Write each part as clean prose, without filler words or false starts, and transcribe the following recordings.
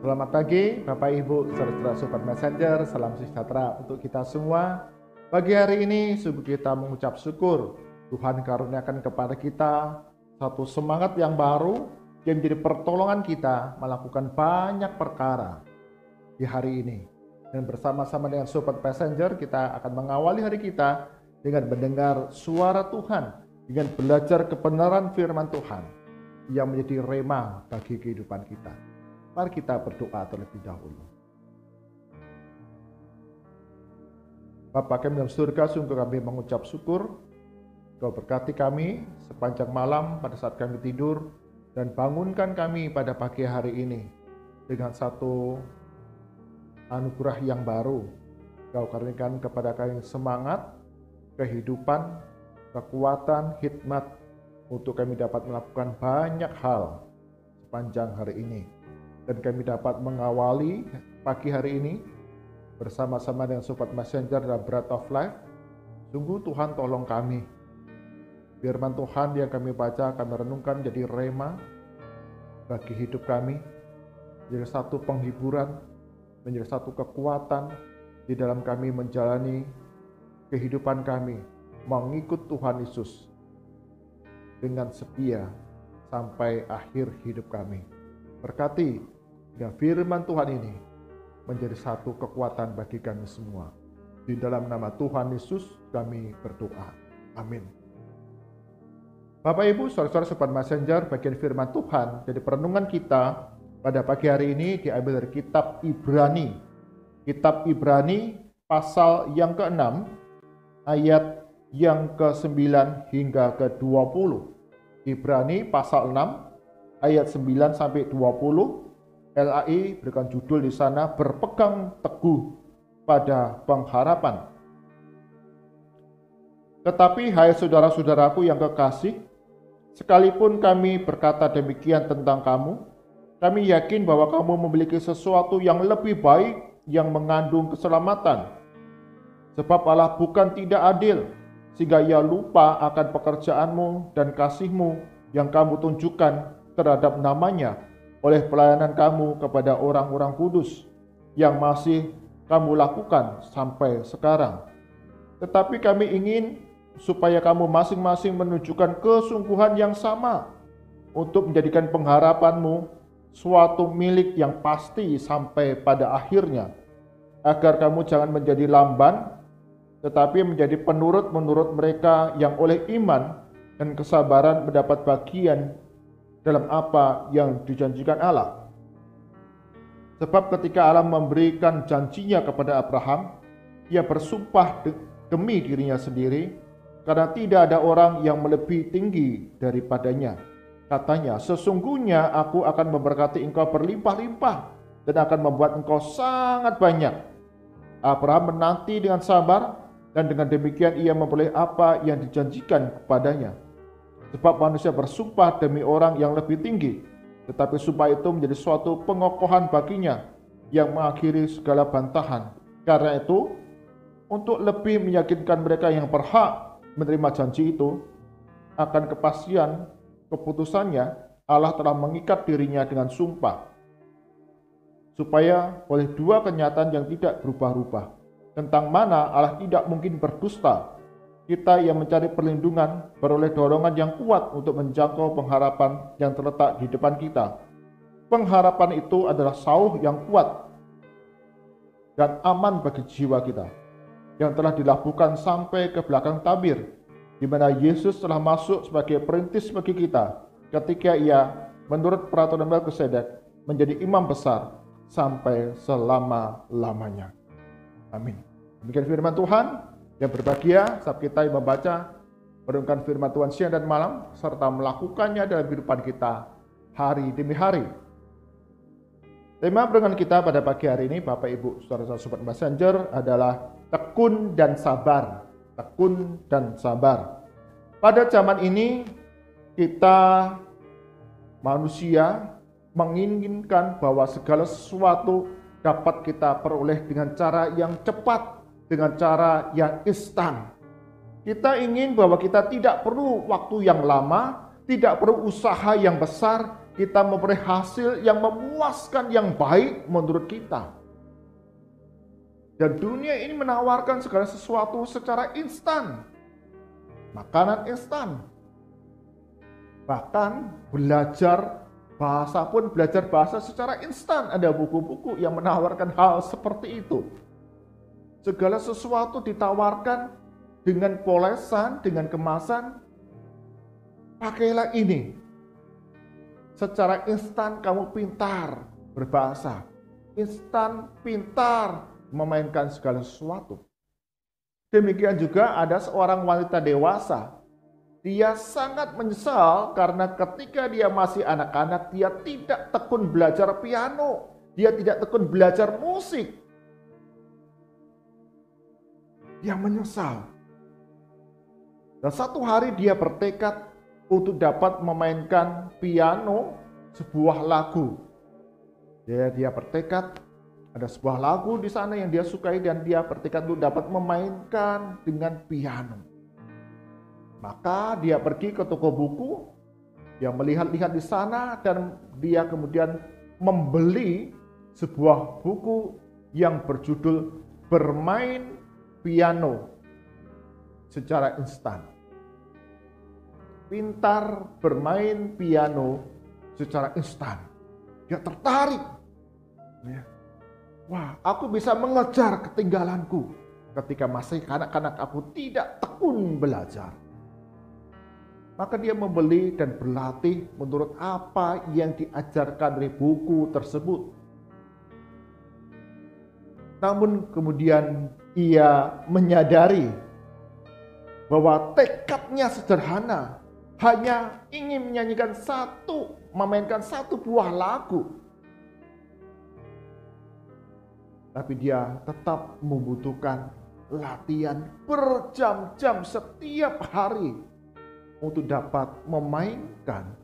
Selamat pagi Bapak Ibu, saudara Sobat Messenger, salam sejahtera untuk kita semua. Pagi hari ini sungguh kita mengucap syukur Tuhan karuniakan kepada kita satu semangat yang baru yang menjadi pertolongan kita melakukan banyak perkara di hari ini. Dan bersama-sama dengan Sobat Messenger kita akan mengawali hari kita dengan mendengar suara Tuhan, dengan belajar kebenaran firman Tuhan yang menjadi rema bagi kehidupan kita. Mari kita berdoa terlebih dahulu. Bapa kami dalam surga, sungguh kami mengucap syukur. Kau berkati kami sepanjang malam pada saat kami tidur, dan bangunkan kami pada pagi hari ini dengan satu anugerah yang baru. Kau karuniakan kepada kami semangat, kehidupan, kekuatan, hikmat untuk kami dapat melakukan banyak hal sepanjang hari ini. Dan kami dapat mengawali pagi hari ini bersama-sama dengan Sobat Messenger dalam Bread of Life. Sungguh Tuhan tolong kami. Firman Tuhan yang kami baca, kami renungkan jadi rema bagi hidup kami. Menjadi satu penghiburan, menjadi satu kekuatan di dalam kami menjalani kehidupan kami. Mengikut Tuhan Yesus dengan setia sampai akhir hidup kami. Berkati ya firman Tuhan ini menjadi satu kekuatan bagi kami semua. Di dalam nama Tuhan Yesus kami berdoa. Amin. Bapak Ibu, saudara-saudara Sobat Messenger, bagian firman Tuhan jadi perenungan kita pada pagi hari ini diambil dari kitab Ibrani. Kitab Ibrani pasal yang ke-6 ayat yang ke-9 hingga ke-20. Ibrani pasal 6 ayat 9 sampai 20. LAI berikan judul di sana, berpegang teguh pada pengharapan. Tetapi hai saudara-saudaraku yang kekasih, sekalipun kami berkata demikian tentang kamu, kami yakin bahwa kamu memiliki sesuatu yang lebih baik yang mengandung keselamatan. Sebab Allah bukan tidak adil, sehingga ia lupa akan pekerjaanmu dan kasihmu yang kamu tunjukkan terhadap namanya oleh pelayanan kamu kepada orang-orang kudus yang masih kamu lakukan sampai sekarang. Tetapi kami ingin supaya kamu masing-masing menunjukkan kesungguhan yang sama untuk menjadikan pengharapanmu suatu milik yang pasti sampai pada akhirnya, agar kamu jangan menjadi lamban, tetapi menjadi penurut menurut mereka yang oleh iman dan kesabaran mendapat bagian dalam apa yang dijanjikan Allah. Sebab ketika Allah memberikan janjinya kepada Abraham, ia bersumpah demi dirinya sendiri, karena tidak ada orang yang lebih tinggi daripadanya. Katanya, sesungguhnya aku akan memberkati engkau berlimpah-limpah dan akan membuat engkau sangat banyak. Abraham menanti dengan sabar, dan dengan demikian ia memperoleh apa yang dijanjikan kepadanya. Sebab manusia bersumpah demi orang yang lebih tinggi, tetapi sumpah itu menjadi suatu pengokohan baginya yang mengakhiri segala bantahan. Karena itu, untuk lebih meyakinkan mereka yang berhak menerima janji itu akan kepastian keputusannya, Allah telah mengikat dirinya dengan sumpah, supaya oleh dua kenyataan yang tidak berubah-ubah, tentang mana Allah tidak mungkin berdusta, kita yang mencari perlindungan beroleh dorongan yang kuat untuk menjangkau pengharapan yang terletak di depan kita. Pengharapan itu adalah sauh yang kuat dan aman bagi jiwa kita, yang telah dilabuhkan sampai ke belakang tabir, di mana Yesus telah masuk sebagai perintis bagi kita ketika ia menurut peraturan Melkisedek menjadi imam besar sampai selama-lamanya. Amin. Demikian firman Tuhan. Yang berbahagia saat kita membaca, merenungkan firman Tuhan siang dan malam, serta melakukannya dalam kehidupan kita hari demi hari. Tema perenungan kita pada pagi hari ini, Bapak Ibu saudara Sobat Messenger, adalah tekun dan sabar. Tekun dan sabar. Pada zaman ini, kita manusia menginginkan bahwa segala sesuatu dapat kita peroleh dengan cara yang cepat, dengan cara yang instan. Kita ingin bahwa kita tidak perlu waktu yang lama, tidak perlu usaha yang besar, kita memperoleh hasil yang memuaskan, yang baik menurut kita. Dan dunia ini menawarkan segala sesuatu secara instan. Makanan instan. Bahkan belajar bahasa secara instan. Ada buku-buku yang menawarkan hal seperti itu. Segala sesuatu ditawarkan dengan polesan, dengan kemasan. Pakailah ini. Secara instan kamu pintar berbahasa. Instan pintar memainkan segala sesuatu. Demikian juga ada seorang wanita dewasa. Dia sangat menyesal karena ketika dia masih anak-anak, dia tidak tekun belajar piano. Dia tidak tekun belajar musik. Dia menyesal. Dan satu hari dia bertekad untuk dapat memainkan piano sebuah lagu. Dia bertekad, ada sebuah lagu di sana yang dia sukai dan dia bertekad untuk dapat memainkan dengan piano. Maka dia pergi ke toko buku, dia melihat-lihat di sana dan dia kemudian membeli sebuah buku yang berjudul Bermain Piano Secara Instan. Pintar bermain piano secara instan. Dia tertarik. Wah, aku bisa mengejar ketinggalanku ketika masih kanak-kanak aku tidak tekun belajar. Maka dia membeli dan berlatih menurut apa yang diajarkan oleh buku tersebut. Namun kemudian ia menyadari bahwa tekadnya sederhana, hanya ingin memainkan satu buah lagu. Tapi dia tetap membutuhkan latihan berjam-jam setiap hari untuk dapat memainkan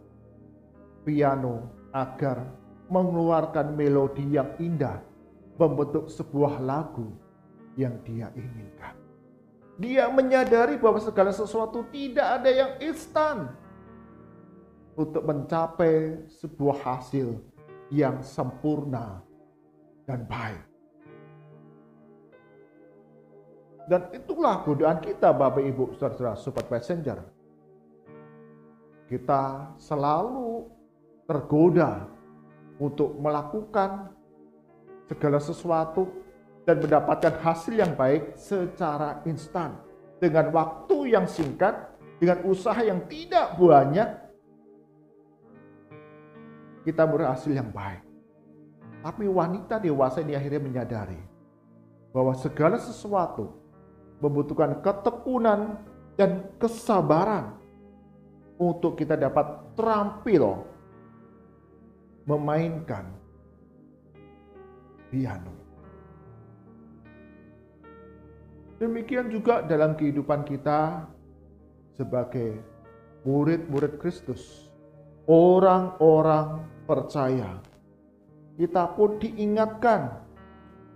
piano agar mengeluarkan melodi yang indah, membentuk sebuah lagu yang dia inginkan. Dia menyadari bahwa segala sesuatu tidak ada yang instan untuk mencapai sebuah hasil yang sempurna dan baik. Dan itulah godaan kita, Bapak Ibu, saudara-saudara, Sobat Passenger. Kita selalu tergoda untuk melakukan segala sesuatu dan mendapatkan hasil yang baik secara instan. Dengan waktu yang singkat, dengan usaha yang tidak banyak, kita berhasil yang baik. Tapi wanita dewasa ini akhirnya menyadari bahwa segala sesuatu membutuhkan ketekunan dan kesabaran untuk kita dapat terampil memainkan piano. Demikian juga dalam kehidupan kita sebagai murid-murid Kristus, orang-orang percaya. Kita pun diingatkan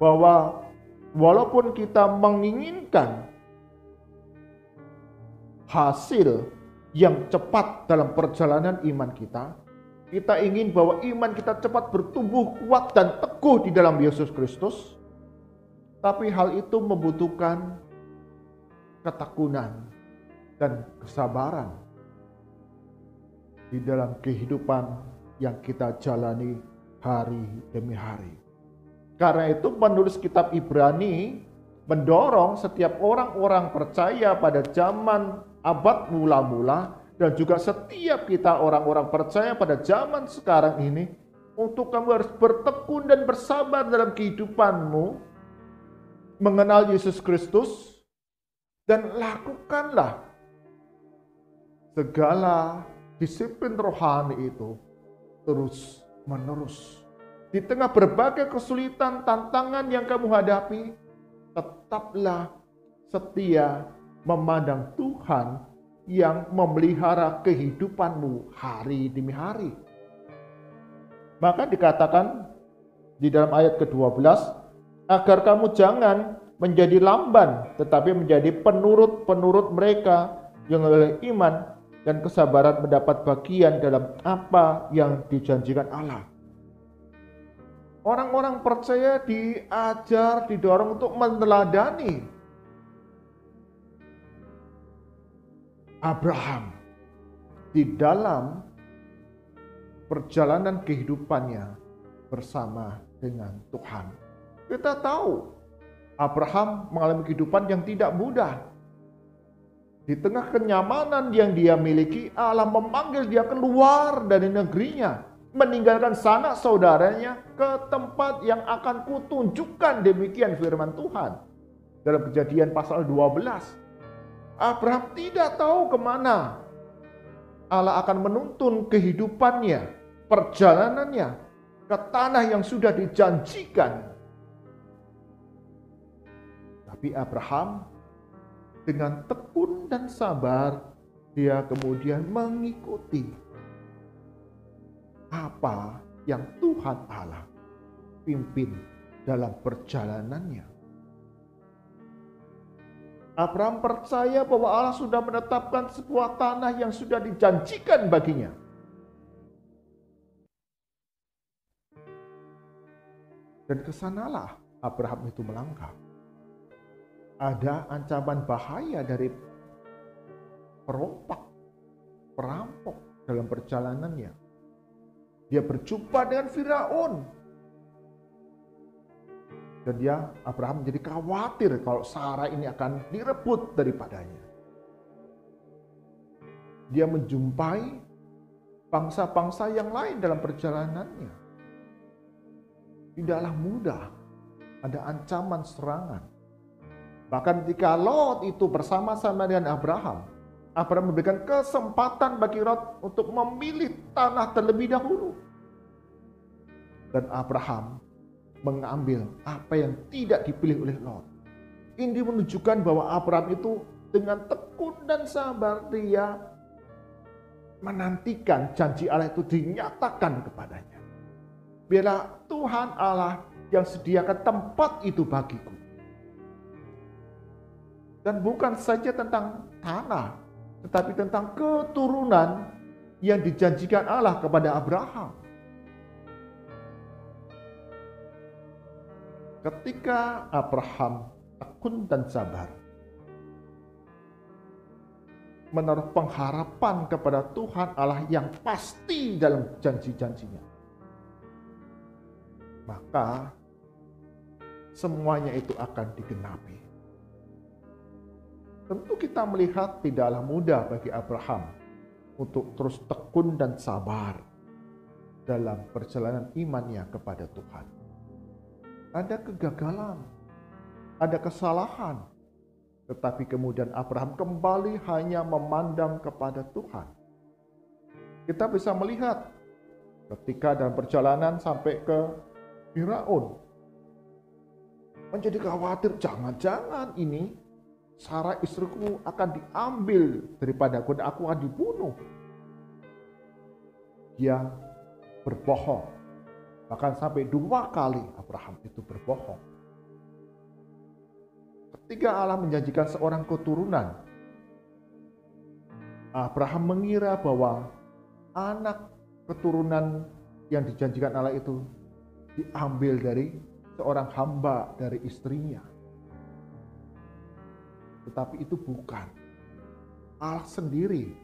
bahwa walaupun kita menginginkan hasil yang cepat dalam perjalanan iman kita, kita ingin bahwa iman kita cepat bertumbuh kuat dan teguh di dalam Yesus Kristus. Tapi hal itu membutuhkan ketekunan dan kesabaran di dalam kehidupan yang kita jalani hari demi hari. Karena itu penulis kitab Ibrani mendorong setiap orang-orang percaya pada zaman abad mula-mula dan juga setiap kita orang-orang percaya pada zaman sekarang ini untuk kamu harus bertekun dan bersabar dalam kehidupanmu mengenal Yesus Kristus dan lakukanlah segala disiplin rohani itu terus menerus. Di tengah berbagai kesulitan, tantangan yang kamu hadapi, tetaplah setia memandang Tuhan yang memelihara kehidupanmu hari demi hari. Maka dikatakan di dalam ayat ke-12, agar kamu jangan menjadi lamban, tetapi menjadi penurut-penurut mereka yang oleh iman dan kesabaran mendapat bagian dalam apa yang dijanjikan Allah. Orang-orang percaya diajar, didorong untuk meneladani Abraham di dalam perjalanan kehidupannya bersama dengan Tuhan. Kita tahu Abraham mengalami kehidupan yang tidak mudah. Di tengah kenyamanan yang dia miliki, Allah memanggil dia keluar dari negerinya, meninggalkan sanak saudaranya ke tempat yang akan kutunjukkan, demikian firman Tuhan. Dalam Kejadian pasal 12. Abraham tidak tahu kemana Allah akan menuntun kehidupannya, perjalanannya ke tanah yang sudah dijanjikan. Tapi Abraham dengan tekun dan sabar, dia kemudian mengikuti apa yang Tuhan Allah pimpin dalam perjalanannya. Abraham percaya bahwa Allah sudah menetapkan sebuah tanah yang sudah dijanjikan baginya. Dan kesanalah Abraham itu melangkah. Ada ancaman bahaya dari perompak, perampok dalam perjalanannya. Dia berjumpa dengan Firaun. Dan Abraham menjadi khawatir kalau Sarah ini akan direbut daripadanya. Dia menjumpai bangsa-bangsa yang lain dalam perjalanannya. Tidaklah mudah, ada ancaman serangan. Bahkan ketika Lot itu bersama-sama dengan Abraham memberikan kesempatan bagi Lot untuk memilih tanah terlebih dahulu. Dan Abraham mengambil apa yang tidak dipilih oleh Lot. Ini menunjukkan bahwa Abraham itu dengan tekun dan sabar dia menantikan janji Allah itu dinyatakan kepadanya. Biarlah Tuhan Allah yang sediakan tempat itu bagiku. Dan bukan saja tentang tanah, tetapi tentang keturunan yang dijanjikan Allah kepada Abraham. Ketika Abraham tekun dan sabar, menaruh pengharapan kepada Tuhan Allah yang pasti dalam janji-janjinya, maka semuanya itu akan digenapi. Tentu kita melihat tidaklah mudah bagi Abraham untuk terus tekun dan sabar dalam perjalanan imannya kepada Tuhan. Ada kegagalan, ada kesalahan, tetapi kemudian Abraham kembali hanya memandang kepada Tuhan. Kita bisa melihat ketika dalam perjalanan sampai ke Firaun, menjadi khawatir, jangan-jangan ini Sarah istriku akan diambil daripadaku dan aku akan dibunuh. Dia berbohong. Bahkan sampai 2 kali Abraham itu berbohong. Ketika Allah menjanjikan seorang keturunan, Abraham mengira bahwa anak keturunan yang dijanjikan Allah itu diambil dari seorang hamba dari istrinya. Tetapi itu bukan. Allah sendiri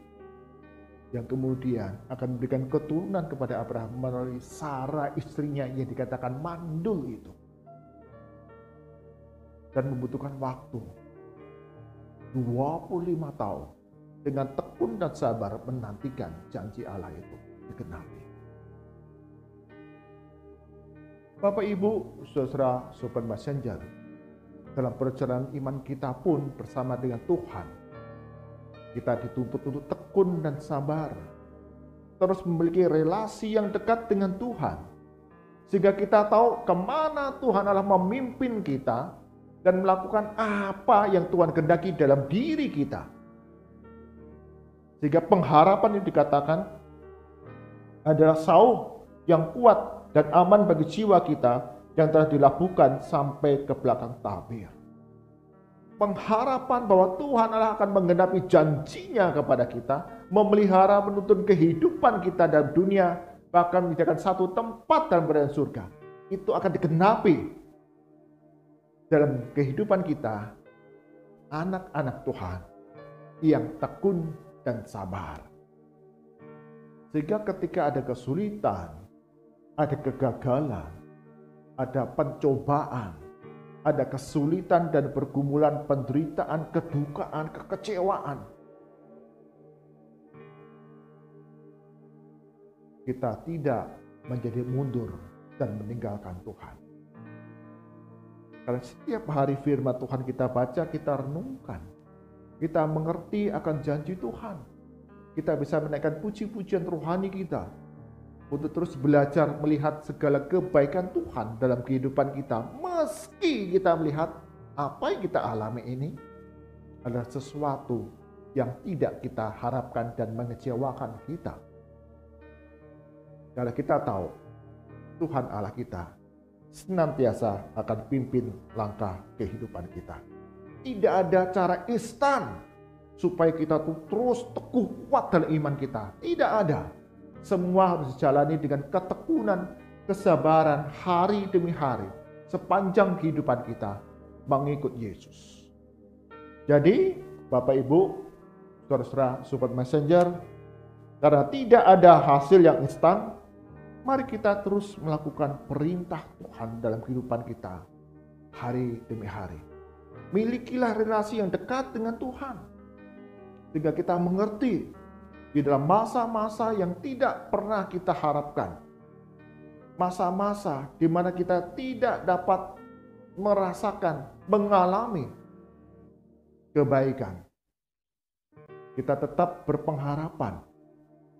yang kemudian akan memberikan keturunan kepada Abraham melalui Sarah istrinya yang dikatakan mandul itu. Dan membutuhkan waktu 25 tahun dengan tekun dan sabar menantikan janji Allah itu digenapi. Bapak Ibu, saudara Sobat Messenger, dalam perjalanan iman kita pun bersama dengan Tuhan, kita dituntut untuk tekun dan sabar, terus memiliki relasi yang dekat dengan Tuhan, sehingga kita tahu kemana Tuhan Allah memimpin kita dan melakukan apa yang Tuhan kehendaki dalam diri kita. Sehingga pengharapan yang dikatakan adalah sauh yang kuat dan aman bagi jiwa kita yang telah dilabuhkan sampai ke belakang tabir. pengharapan bahwa Tuhan Allah akan menggenapi janjinya kepada kita, memelihara menuntun kehidupan kita dalam dunia, bahkan menyediakan satu tempat dalam kerajaan surga. Itu akan digenapi dalam kehidupan kita, anak-anak Tuhan yang tekun dan sabar. Sehingga ketika ada kesulitan, ada kegagalan, ada pencobaan, ada kesulitan dan pergumulan, penderitaan, kedukaan, kekecewaan, kita tidak menjadi mundur dan meninggalkan Tuhan. Karena setiap hari firman Tuhan kita baca, kita renungkan, kita mengerti akan janji Tuhan. Kita bisa menaikkan puji-pujian rohani kita untuk terus belajar melihat segala kebaikan Tuhan dalam kehidupan kita. Meski kita melihat apa yang kita alami ini adalah sesuatu yang tidak kita harapkan dan mengecewakan kita. Karena kita tahu Tuhan Allah kita senantiasa akan pimpin langkah kehidupan kita. Tidak ada cara instan supaya kita tuh terus teguh kuat dalam iman kita. Tidak ada. Semua harus dijalani dengan ketekunan, kesabaran hari demi hari sepanjang kehidupan kita mengikut Yesus. Jadi, Bapak Ibu, saudara-saudara, sobat messenger, karena tidak ada hasil yang instan, mari kita terus melakukan perintah Tuhan dalam kehidupan kita hari demi hari. Milikilah relasi yang dekat dengan Tuhan, sehingga kita mengerti di dalam masa-masa yang tidak pernah kita harapkan, masa-masa di mana kita tidak dapat merasakan, mengalami kebaikan, kita tetap berpengharapan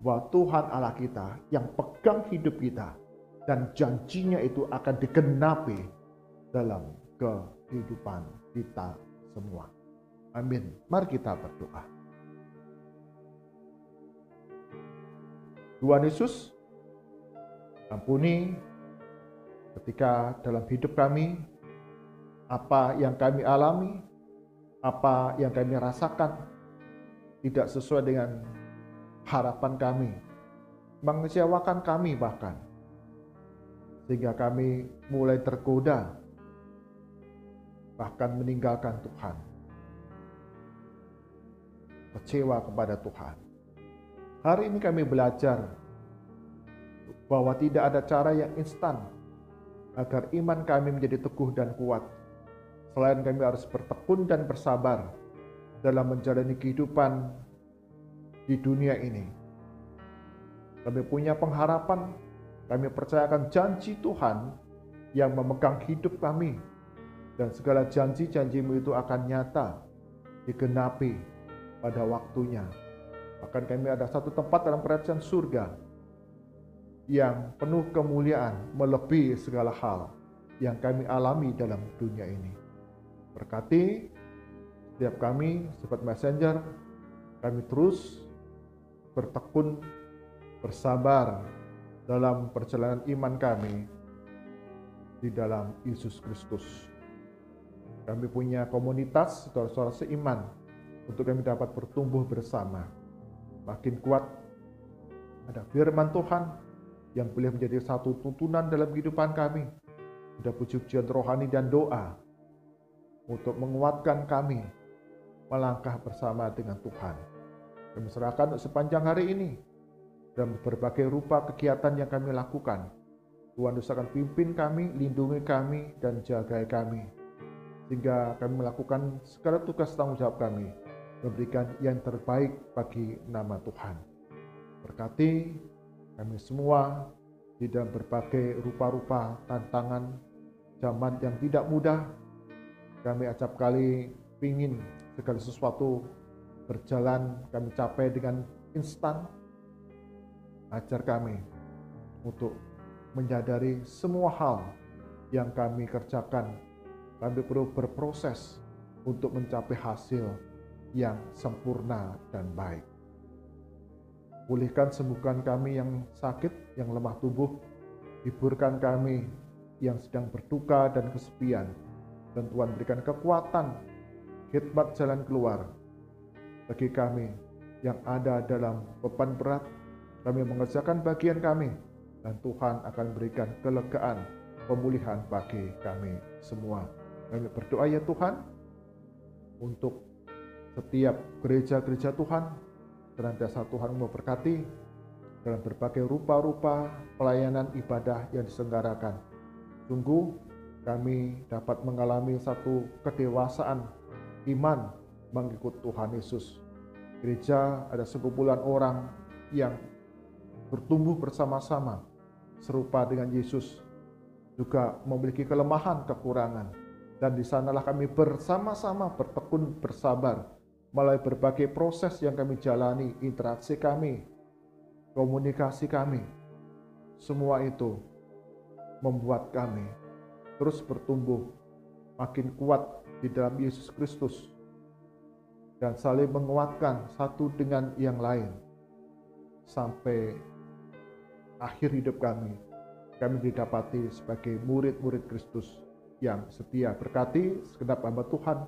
bahwa Tuhan Allah kita yang pegang hidup kita dan janjinya itu akan digenapi dalam kehidupan kita semua. Amin. Mari kita berdoa. Tuhan Yesus, ampuni ketika dalam hidup kami, apa yang kami alami, apa yang kami rasakan tidak sesuai dengan harapan kami, mengecewakan kami bahkan, sehingga kami mulai tergoda, bahkan meninggalkan Tuhan, kecewa kepada Tuhan. Hari ini kami belajar bahwa tidak ada cara yang instan agar iman kami menjadi teguh dan kuat. Selain kami harus bertekun dan bersabar dalam menjalani kehidupan di dunia ini. Kami punya pengharapan, kami percayakan janji Tuhan yang memegang hidup kami. Dan segala janji-janjimu itu akan nyata, digenapi pada waktunya. Bahkan kami ada satu tempat dalam kerajaan surga yang penuh kemuliaan melebihi segala hal yang kami alami dalam dunia ini. Berkati setiap kami, sobat messenger, kami terus bertekun, bersabar dalam perjalanan iman kami di dalam Yesus Kristus. Kami punya komunitas saudara-saudara seiman untuk kami dapat bertumbuh bersama. Makin kuat ada firman Tuhan yang boleh menjadi satu tuntunan dalam kehidupan kami. Ada puji-pujian rohani dan doa untuk menguatkan kami melangkah bersama dengan Tuhan. Kami serahkan sepanjang hari ini dalam berbagai rupa kegiatan yang kami lakukan. Tuhan akan pimpin kami, lindungi kami, dan jagai kami, sehingga kami melakukan segala tugas tanggung jawab kami, memberikan yang terbaik bagi nama Tuhan. Berkati kami semua di dalam berbagai rupa-rupa tantangan zaman yang tidak mudah. Kami acap kali ingin segala sesuatu berjalan kami capai dengan instan. Ajar kami untuk menyadari semua hal yang kami kerjakan, kami perlu berproses untuk mencapai hasil yang sempurna dan baik. Pulihkan, sembuhkan kami yang sakit, yang lemah tubuh. Hiburkan kami yang sedang berduka dan kesepian. Dan Tuhan berikan kekuatan khidmat jalan keluar bagi kami yang ada dalam beban berat. Kami mengerjakan bagian kami, dan Tuhan akan berikan kelegaan, pemulihan bagi kami semua. Kami berdoa ya Tuhan, untuk setiap gereja-gereja Tuhan, senantiasa Tuhan memberkati dalam berbagai rupa-rupa pelayanan ibadah yang diselenggarakan. Sungguh kami dapat mengalami satu kedewasaan iman mengikut Tuhan Yesus. Gereja ada sekumpulan orang yang bertumbuh bersama-sama serupa dengan Yesus, juga memiliki kelemahan, kekurangan, dan di sanalah kami bersama-sama bertekun bersabar melalui berbagai proses yang kami jalani, interaksi kami, komunikasi kami. Semua itu membuat kami terus bertumbuh makin kuat di dalam Yesus Kristus dan saling menguatkan satu dengan yang lain sampai akhir hidup kami didapati sebagai murid-murid Kristus yang setia. Berkati segenap hamba Tuhan,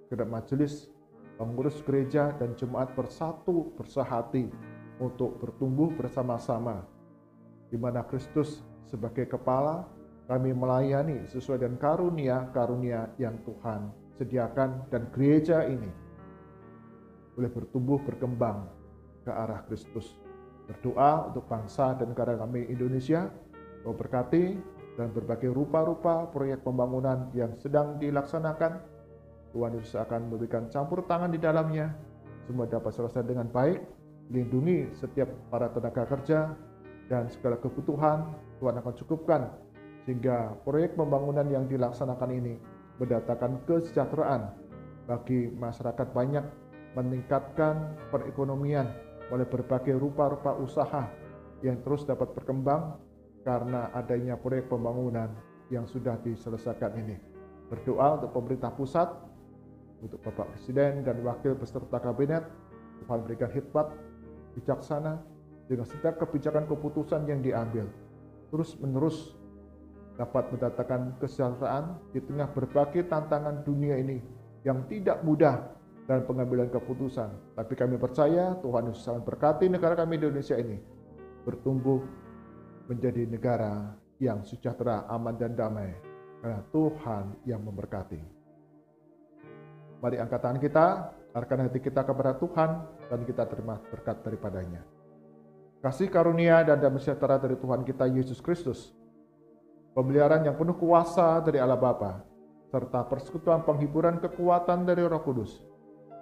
segenap majelis, pengurus gereja dan jemaat bersatu bersahati untuk bertumbuh bersama-sama, di mana Kristus sebagai kepala, kami melayani sesuai dengan karunia-karunia yang Tuhan sediakan, dan gereja ini boleh bertumbuh berkembang ke arah Kristus. Berdoa untuk bangsa dan negara kami Indonesia, Kau berkati dan berbagai rupa-rupa proyek pembangunan yang sedang dilaksanakan. Tuhan Yesus akan memberikan campur tangan di dalamnya, semua dapat selesai dengan baik. Lindungi setiap para tenaga kerja dan segala kebutuhan Tuhan akan cukupkan, sehingga proyek pembangunan yang dilaksanakan ini mendatangkan kesejahteraan bagi masyarakat, banyak meningkatkan perekonomian oleh berbagai rupa-rupa usaha yang terus dapat berkembang karena adanya proyek pembangunan yang sudah diselesaikan ini. Berdoa untuk pemerintah pusat, untuk Bapak Presiden dan Wakil beserta Kabinet, Tuhan berikan hikmat bijaksana dengan setiap kebijakan keputusan yang diambil terus-menerus dapat mendatangkan kesejahteraan di tengah berbagai tantangan dunia ini yang tidak mudah dalam pengambilan keputusan. Tapi kami percaya Tuhan Yesus akan berkati negara kami Indonesia ini bertumbuh menjadi negara yang sejahtera, aman dan damai, karena Tuhan yang memberkati. Mari angkat tangan kita, arahkan hati kita kepada Tuhan, dan kita terima berkat daripadanya. Kasih karunia dan damai sejahtera dari Tuhan kita Yesus Kristus, pemeliharaan yang penuh kuasa dari Allah Bapa, serta persekutuan penghiburan kekuatan dari Roh Kudus,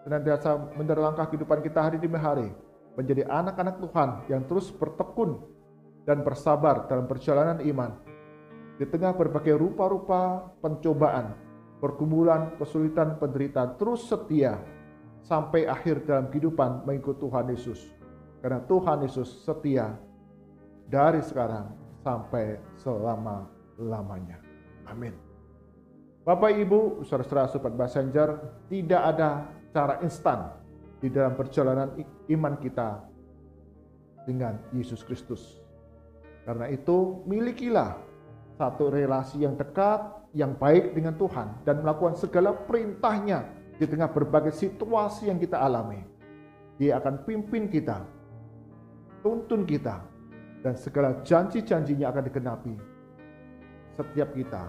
senantiasa menyertai langkah kehidupan kita hari demi hari, menjadi anak-anak Tuhan yang terus bertekun dan bersabar dalam perjalanan iman, di tengah berbagai rupa-rupa pencobaan, pergumulan, kesulitan, penderitaan, terus setia sampai akhir dalam kehidupan mengikut Tuhan Yesus. Karena Tuhan Yesus setia dari sekarang sampai selama-lamanya. Amin. Bapak, Ibu, saudara-saudara Sobat Messenger, tidak ada cara instan di dalam perjalanan iman kita dengan Yesus Kristus. Karena itu, milikilah satu relasi yang dekat, yang baik dengan Tuhan, dan melakukan segala perintahnya di tengah berbagai situasi yang kita alami. Dia akan pimpin kita, tuntun kita, dan segala janji-janjinya akan digenapi setiap kita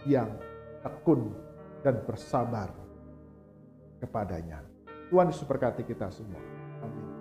yang tekun dan bersabar kepadanya. Tuhan Yesus berkati kita semua. Amin.